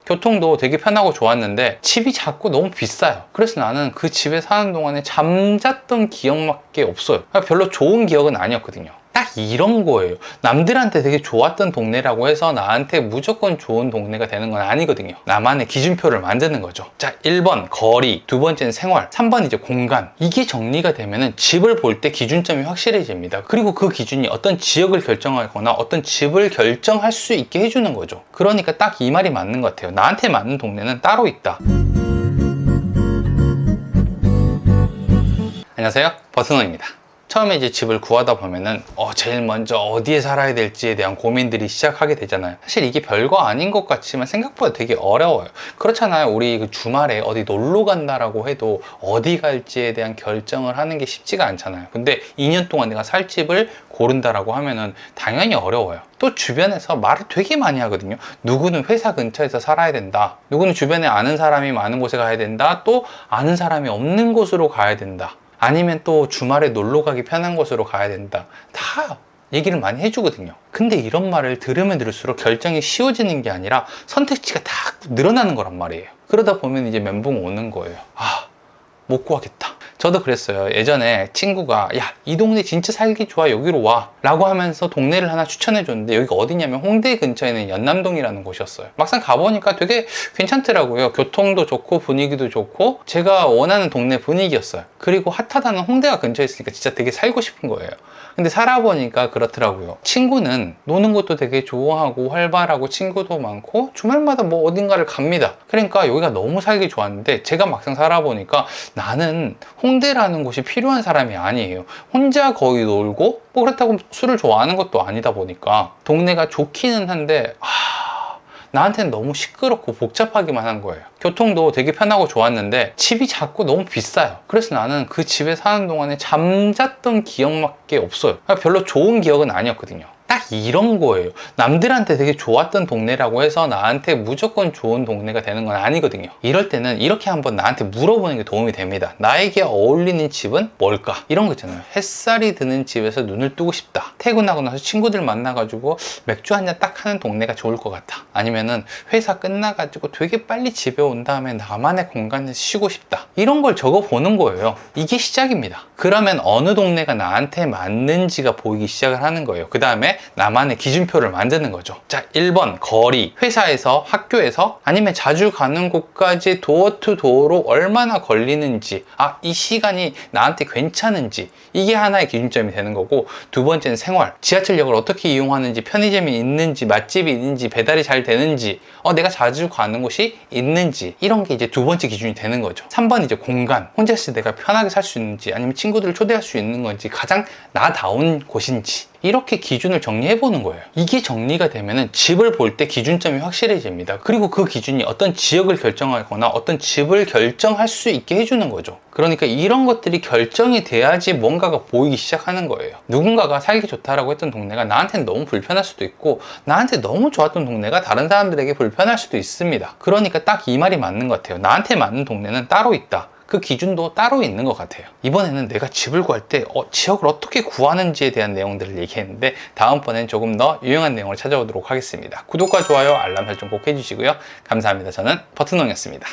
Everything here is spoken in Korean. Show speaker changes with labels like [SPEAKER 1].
[SPEAKER 1] 교통도 되게 편하고 좋았는데 집이 자꾸 너무 비싸요. 그래서 나는 그 집에 사는 동안에 잠잤던 기억밖에 없어요. 별로 좋은 기억은 아니었거든요. 딱 이런 거예요. 남들한테 되게 좋았던 동네라고 해서 나한테 무조건 좋은 동네가 되는 건 아니거든요. 나만의 기준표를 만드는 거죠. 자, 1번 거리, 두 번째는 생활, 3번 이제 공간. 이게 정리가 되면은 집을 볼 때 기준점이 확실해집니다. 그리고 그 기준이 어떤 지역을 결정하거나 어떤 집을 결정할 수 있게 해주는 거죠. 그러니까 딱 이 말이 맞는 것 같아요. 나한테 맞는 동네는 따로 있다. 안녕하세요, 버스너입니다. 처음에 이제 집을 구하다 보면은 제일 먼저 어디에 살아야 될지에 대한 고민들이 시작하게 되잖아요. 사실 이게 별거 아닌 것 같지만 생각보다 되게 어려워요. 그렇잖아요. 우리 그 주말에 어디 놀러 간다라고 해도 어디 갈지에 대한 결정을 하는 게 쉽지가 않잖아요. 근데 2년 동안 내가 살 집을 고른다라고 하면은 당연히 어려워요. 또 주변에서 말을 되게 많이 하거든요. 누구는 회사 근처에서 살아야 된다. 누구는 주변에 아는 사람이 많은 곳에 가야 된다. 또 아는 사람이 없는 곳으로 가야 된다. 아니면 또 주말에 놀러 가기 편한 곳으로 가야 된다. 다 얘기를 많이 해주거든요. 근데 이런 말을 들으면 들을수록 결정이 쉬워지는 게 아니라 선택지가 다 늘어나는 거란 말이에요. 그러다 보면 이제 멘붕 오는 거예요. 못 구하겠다. 저도 그랬어요. 예전에 친구가 야, 이 동네 진짜 살기 좋아, 여기로 와 라고 하면서 동네를 하나 추천해 줬는데 여기가 어디냐면 홍대 근처에 있는 연남동이라는 곳이었어요. 막상 가보니까 되게 괜찮더라고요. 교통도 좋고 분위기도 좋고 제가 원하는 동네 분위기였어요. 그리고 핫하다는 홍대가 근처에 있으니까 진짜 되게 살고 싶은 거예요. 근데 살아보니까 그렇더라고요. 친구는 노는 것도 되게 좋아하고 활발하고 친구도 많고 주말마다 뭐 어딘가를 갑니다. 그러니까 여기가 너무 살기 좋았는데 제가 막상 살아보니까 나는 홍대라는 곳이 필요한 사람이 아니에요. 혼자 거기 놀고 뭐 그렇다고 술을 좋아하는 것도 아니다 보니까 동네가 좋기는 한데 나한테는 너무 시끄럽고 복잡하기만 한 거예요. 교통도 되게 편하고 좋았는데 집이 자꾸 너무 비싸요. 그래서 나는 그 집에 사는 동안에 잠잤던 기억밖에 없어요. 별로 좋은 기억은 아니었거든요. 딱 이런 거예요. 남들한테 되게 좋았던 동네라고 해서 나한테 무조건 좋은 동네가 되는 건 아니거든요. 이럴 때는 이렇게 한번 나한테 물어보는 게 도움이 됩니다. 나에게 어울리는 집은 뭘까? 이런 거 있잖아요. 햇살이 드는 집에서 눈을 뜨고 싶다. 퇴근하고 나서 친구들 만나가지고 맥주 한잔 딱 하는 동네가 좋을 것 같다. 아니면은 회사 끝나가지고 되게 빨리 집에 온 다음에 나만의 공간에서 쉬고 싶다. 이런 걸 적어보는 거예요. 이게 시작입니다. 그러면 어느 동네가 나한테 맞는지가 보이기 시작을 하는 거예요. 그 다음에 나만의 기준표를 만드는 거죠. 자, 1번 거리, 회사에서, 학교에서, 아니면 자주 가는 곳까지 도어 투 도어로 얼마나 걸리는지, 이 시간이 나한테 괜찮은지, 이게 하나의 기준점이 되는 거고, 두 번째는 생활, 지하철역을 어떻게 이용하는지, 편의점이 있는지, 맛집이 있는지, 배달이 잘 되는지, 내가 자주 가는 곳이 있는지, 이런 게 이제 두 번째 기준이 되는 거죠. 3번 이제 공간, 혼자 있을 때 내가 편하게 살 수 있는지, 아니면 친구들을 초대할 수 있는 건지, 가장 나다운 곳인지, 이렇게 기준을 정리해 보는 거예요. 이게 정리가 되면은 집을 볼 때 기준점이 확실해집니다. 그리고 그 기준이 어떤 지역을 결정하거나 어떤 집을 결정할 수 있게 해주는 거죠. 그러니까 이런 것들이 결정이 돼야지 뭔가가 보이기 시작하는 거예요. 누군가가 살기 좋다라고 했던 동네가 나한테는 너무 불편할 수도 있고 나한테 너무 좋았던 동네가 다른 사람들에게 불편할 수도 있습니다. 그러니까 딱 이 말이 맞는 것 같아요. 나한테 맞는 동네는 따로 있다. 그 기준도 따로 있는 것 같아요. 이번에는 내가 집을 구할 때 지역을 어떻게 구하는지에 대한 내용들을 얘기했는데 다음번엔 조금 더 유용한 내용을 찾아오도록 하겠습니다. 구독과 좋아요, 알람 설정 꼭 해주시고요. 감사합니다. 저는 버튼홍이었습니다.